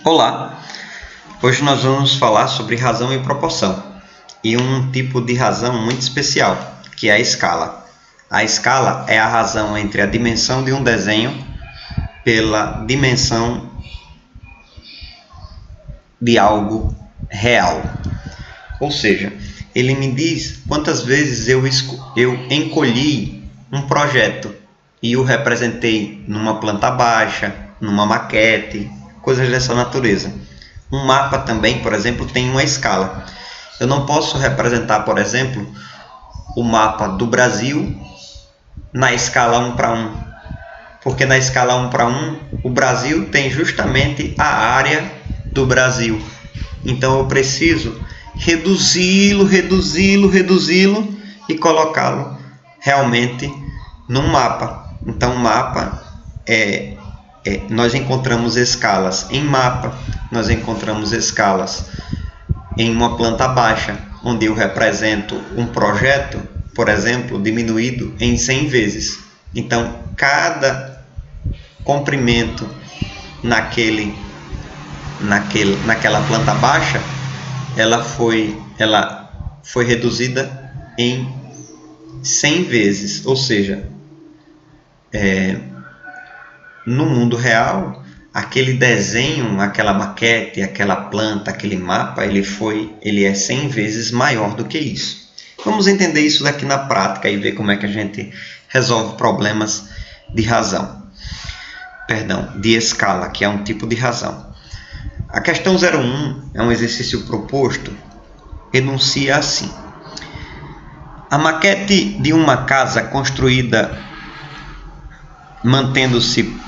Olá! Hoje nós vamos falar sobre razão e proporção e um tipo de razão muito especial, que é a escala. A escala é a razão entre a dimensão de um desenho pela dimensão de algo real. Ou seja, ele me diz quantas vezes eu encolhi um projeto e o representei numa planta baixa, numa maquete, coisas dessa natureza. Um mapa também, por exemplo, tem uma escala. Eu não posso representar, por exemplo, o mapa do Brasil na escala 1:1, porque na escala 1:1 o Brasil tem justamente a área do Brasil. Então eu preciso reduzi-lo e colocá-lo realmente num mapa. Então, mapa nós encontramos escalas em mapa, nós encontramos escalas em uma planta baixa, onde eu represento um projeto, por exemplo, diminuído em 100 vezes. Então, cada comprimento naquela planta baixa, ela foi reduzida em 100 vezes, ou seja, no mundo real, aquele desenho, aquela maquete, aquela planta, aquele mapa, ele é 100 vezes maior do que isso. Vamos entender isso daqui na prática e ver como é que a gente resolve problemas de razão. De escala, que é um tipo de razão. A questão 01 é um exercício proposto, enuncia assim: a maquete de uma casa construída mantendo-se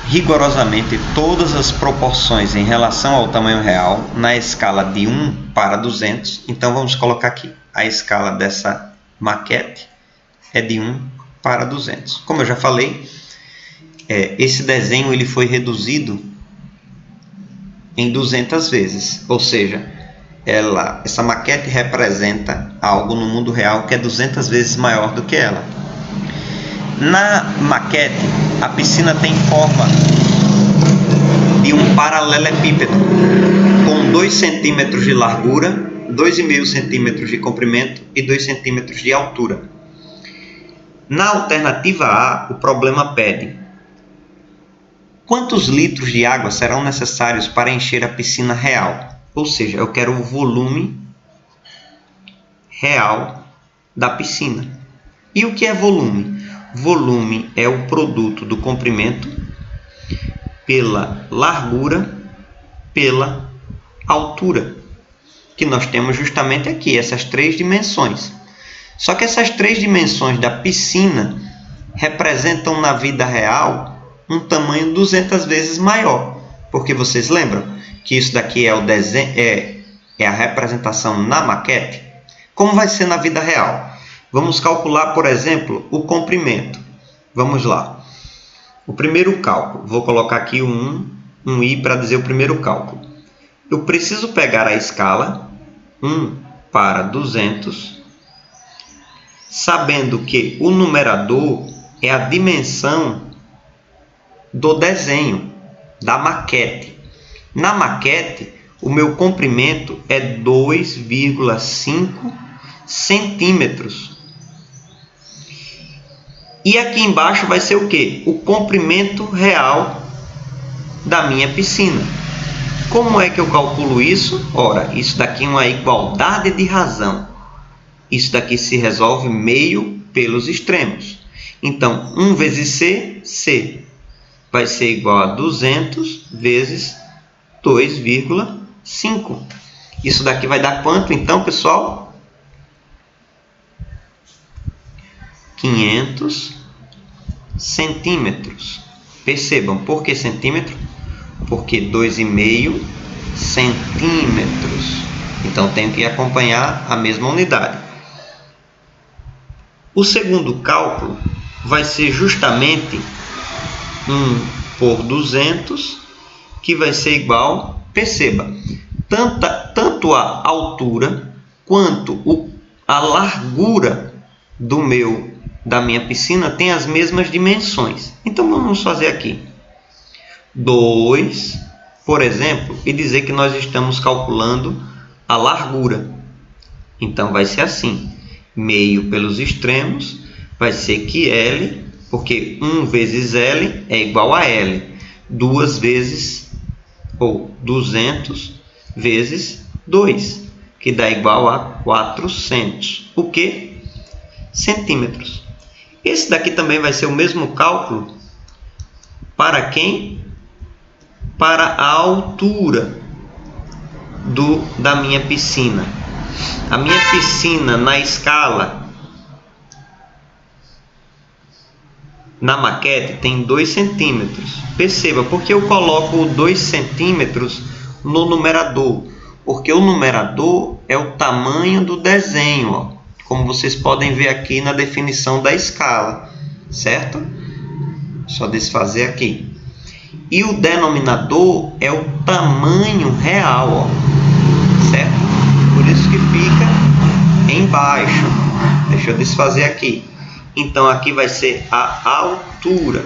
rigorosamente todas as proporções em relação ao tamanho real na escala de 1:200. Então vamos colocar aqui, a escala dessa maquete é de 1:200. Como eu já falei, esse desenho ele foi reduzido em 200 vezes, ou seja, essa maquete representa algo no mundo real que é 200 vezes maior do que ela. Na maquete, a piscina tem forma de um paralelepípedo com 2 centímetros de largura, 2,5 centímetros de comprimento e 2 centímetros de altura. Na alternativa A, o problema pede: quantos litros de água serão necessários para encher a piscina real? Ou seja, eu quero o volume real da piscina. E o que é volume? Volume é o produto do comprimento pela largura pela altura, que nós temos justamente aqui, essas 3 dimensões. Só que essas 3 dimensões da piscina representam na vida real um tamanho 200 vezes maior, porque vocês lembram que isso daqui é o desenho, é a representação na maquete. Como vai ser na vida real? Vamos calcular, por exemplo, o comprimento. Vamos lá. O primeiro cálculo, vou colocar aqui um i para dizer o primeiro cálculo. Eu preciso pegar a escala 1:200, sabendo que o numerador é a dimensão do desenho, da maquete. Na maquete, o meu comprimento é 2,5 centímetros. E aqui embaixo vai ser o quê? O comprimento real da minha piscina. Como é que eu calculo isso? Ora, isso daqui é uma igualdade de razão. Isso daqui se resolve meio pelos extremos. Então, 1 vezes C vai ser igual a 200 vezes 2,5. Isso daqui vai dar quanto, então, pessoal? 500 centímetros. Percebam, por que centímetro? Porque 2,5 centímetros. Então, tenho que acompanhar a mesma unidade. O segundo cálculo vai ser justamente 1/200, que vai ser igual, perceba, tanto a altura quanto a largura da minha piscina tem as mesmas dimensões. Então, vamos fazer aqui 2 por exemplo, e dizer que nós estamos calculando a largura. Então, vai ser assim. Meio pelos extremos vai ser que L, porque 1 vezes L é igual a L. 2 vezes, ou 200 vezes 2, que dá igual a 400. O que? Centímetros. Esse daqui também vai ser o mesmo cálculo para quem? Para a altura da minha piscina. A minha piscina na escala, na maquete, tem 2 centímetros. Perceba, porque eu coloco 2 centímetros no numerador? Porque o numerador é o tamanho do desenho, ó, como vocês podem ver aqui na definição da escala, certo? Só desfazer aqui. E o denominador é o tamanho real, ó, certo? Por isso que fica embaixo. Deixa eu desfazer aqui. Então, aqui vai ser a altura.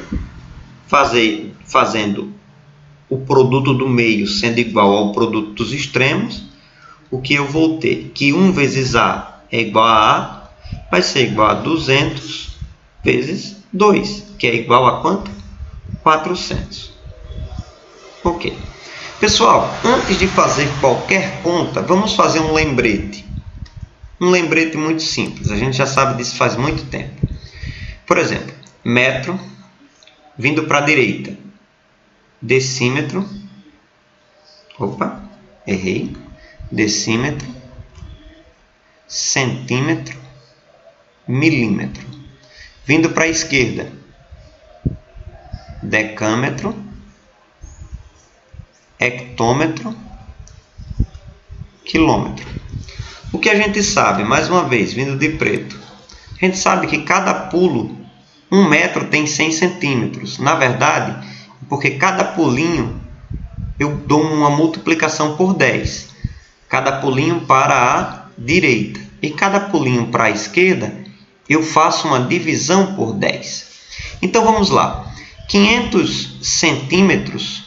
Fazendo o produto do meio sendo igual ao produto dos extremos, o que eu vou ter? Que 1 vezes A é igual a A, vai ser igual a 200 vezes 2, que é igual a quanto? 400. Ok. Pessoal, antes de fazer qualquer conta, vamos fazer um lembrete. Um lembrete muito simples, a gente já sabe disso faz muito tempo. Por exemplo, metro, vindo para a direita, decímetro, decímetro, centímetro, milímetro. Vindo para a esquerda, decâmetro, hectômetro, quilômetro. O que a gente sabe, mais uma vez, vindo de preto, a gente sabe que cada pulo, 1 metro tem 100 centímetros. Na verdade, porque cada pulinho eu dou uma multiplicação por 10. Cada pulinho para a direita. E cada pulinho para a esquerda, eu faço uma divisão por 10. Então, vamos lá. 500 centímetros,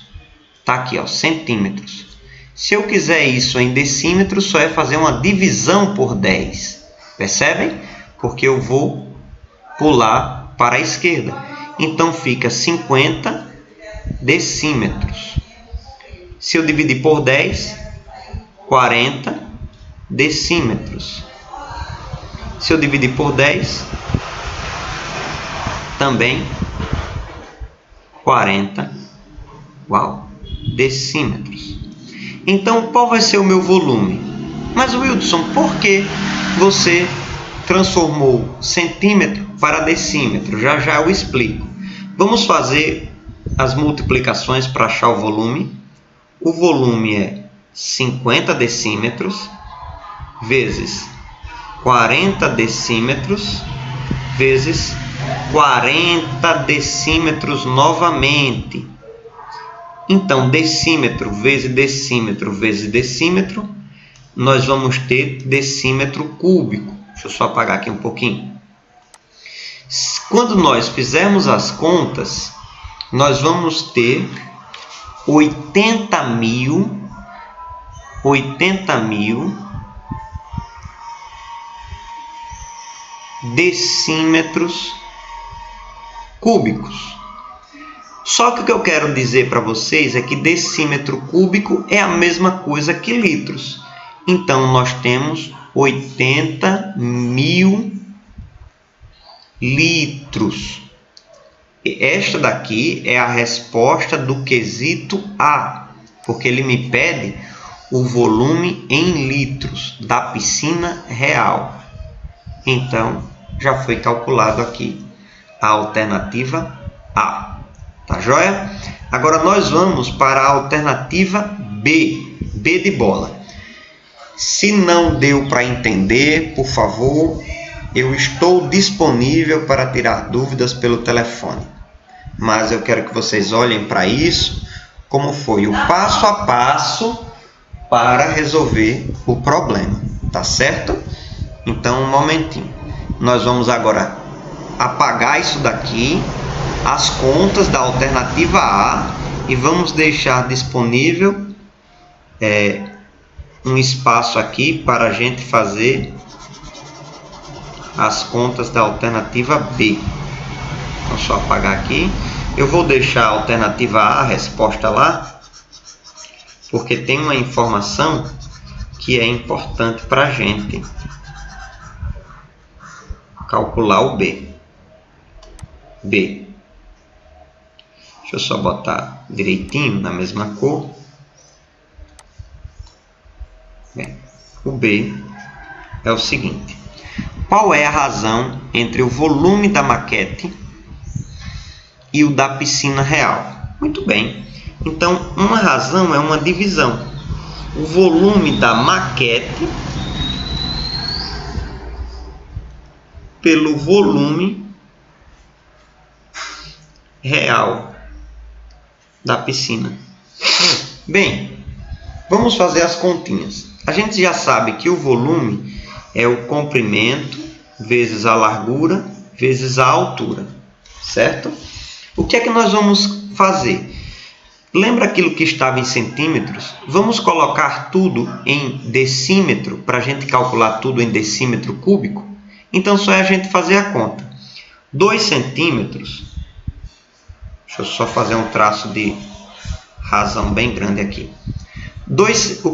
está aqui, ó, centímetros. Se eu quiser isso em decímetros, só é fazer uma divisão por 10. Percebem? Porque eu vou pular para a esquerda. Então, fica 50 decímetros. Se eu dividir por 10, 40 decímetros. Se eu dividir por 10, também 40 decímetros. Então, qual vai ser o meu volume? Mas, Wilson, por que você transformou centímetro para decímetro? Já já eu explico. Vamos fazer as multiplicações para achar o volume. O volume é 50 decímetros vezes 40 decímetros vezes 40 decímetros novamente. Então, decímetro vezes decímetro vezes decímetro, nós vamos ter decímetro cúbico. Deixa eu só apagar aqui um pouquinho. Quando nós fizermos as contas, nós vamos ter 80 mil decímetros cúbicos. Só que o que eu quero dizer para vocês é que decímetro cúbico é a mesma coisa que litros. Então, nós temos 80 mil litros. Esta daqui é a resposta do quesito A, porque ele me pede o volume em litros da piscina real. Então, já foi calculado aqui a alternativa A. Tá joia? Agora nós vamos para a alternativa B. B de bola. Se não deu para entender, por favor, eu estou disponível para tirar dúvidas pelo telefone. Mas eu quero que vocês olhem para isso, como foi o passo a passo para resolver o problema. Tá certo? Então, um momentinho. Nós vamos agora apagar isso daqui, as contas da alternativa A, e vamos deixar disponível um espaço aqui para a gente fazer as contas da alternativa B. Então, só apagar aqui. Eu vou deixar a alternativa A, a resposta lá, porque tem uma informação que é importante para a gente calcular o B. Deixa eu só botar direitinho na mesma cor. Bem, o B é o seguinte: qual é a razão entre o volume da maquete e o da piscina real? Muito bem. Então, uma razão é uma divisão. O volume da maquete pelo volume real da piscina. Bem, vamos fazer as continhas. A gente já sabe que o volume é o comprimento vezes a largura vezes a altura, certo? O que é que nós vamos fazer? Lembra aquilo que estava em centímetros? Vamos colocar tudo em decímetro para a gente calcular tudo em decímetro cúbico? Então, só é a gente fazer a conta. 2 centímetros. Deixa eu só fazer um traço de razão bem grande aqui.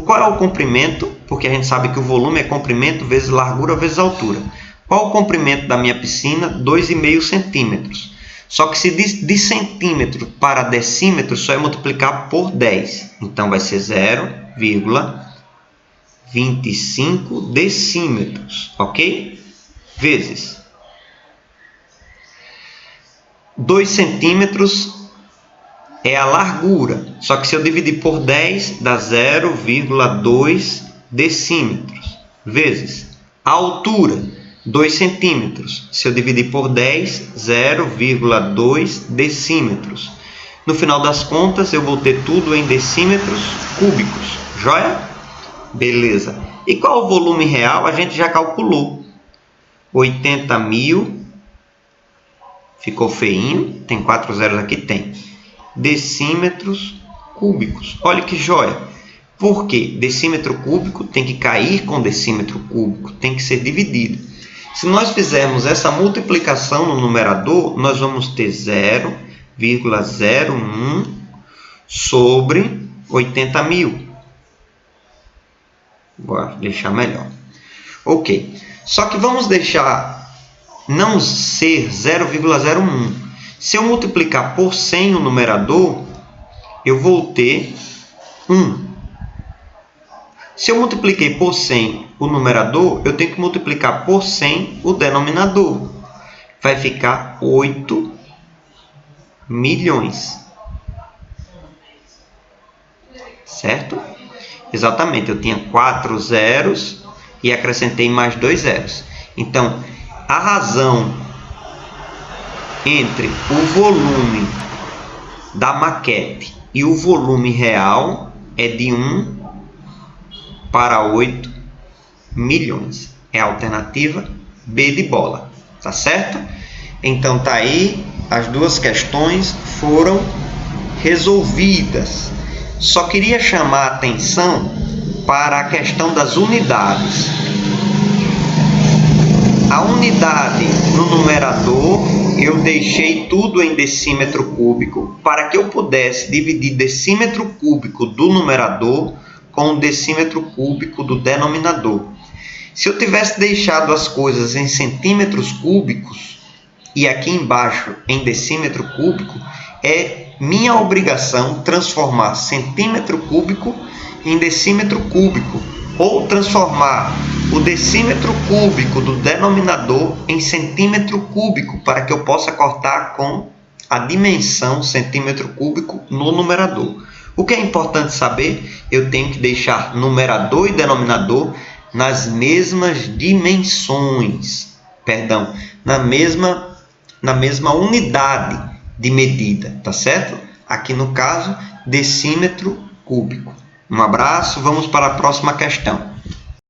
Qual é o comprimento? Porque a gente sabe que o volume é comprimento vezes largura vezes altura. Qual é o comprimento da minha piscina? 2,5 centímetros. Só que se de centímetro para decímetro, só é multiplicar por 10. Então, vai ser 0,25 decímetros, ok? Vezes 2 centímetros é a largura. Só que se eu dividir por 10, dá 0,2 decímetros. Vezes a altura, 2 centímetros. Se eu dividir por 10, 0,2 decímetros. No final das contas, eu vou ter tudo em decímetros cúbicos. Joia? Beleza. E qual o volume real? A gente já calculou. 80.000. Ficou feinho. Tem 4 zeros aqui? Tem. Decímetros cúbicos. Olha que joia. Por quê? Decímetro cúbico tem que cair com decímetro cúbico. Tem que ser dividido. Se nós fizermos essa multiplicação no numerador, nós vamos ter 0,01 sobre 80.000. Vou deixar melhor. Ok. Só que vamos deixar não ser 0,01. Se eu multiplicar por 100 o numerador, eu vou ter 1. Se eu multipliquei por 100 o numerador, eu tenho que multiplicar por 100 o denominador. Vai ficar 8 milhões. Certo? Exatamente, eu tinha 4 zeros e acrescentei mais 2 zeros. Então, a razão entre o volume da maquete e o volume real é de 1 para 8 milhões. É a alternativa B de bola. Tá certo? Então tá aí, as duas questões foram resolvidas. Só queria chamar a atenção para a questão das unidades. A unidade no numerador, eu deixei tudo em decímetro cúbico para que eu pudesse dividir decímetro cúbico do numerador com o decímetro cúbico do denominador. Se eu tivesse deixado as coisas em centímetros cúbicos e aqui embaixo em decímetro cúbico, é minha obrigação transformar centímetro cúbico em decímetro cúbico ou transformar o decímetro cúbico do denominador em centímetro cúbico para que eu possa cortar com a dimensão centímetro cúbico no numerador. O que é importante saber? Eu tenho que deixar numerador e denominador nas mesmas dimensões, na mesma unidade de medida, tá certo? Aqui no caso, decímetro cúbico. Um abraço, vamos para a próxima questão.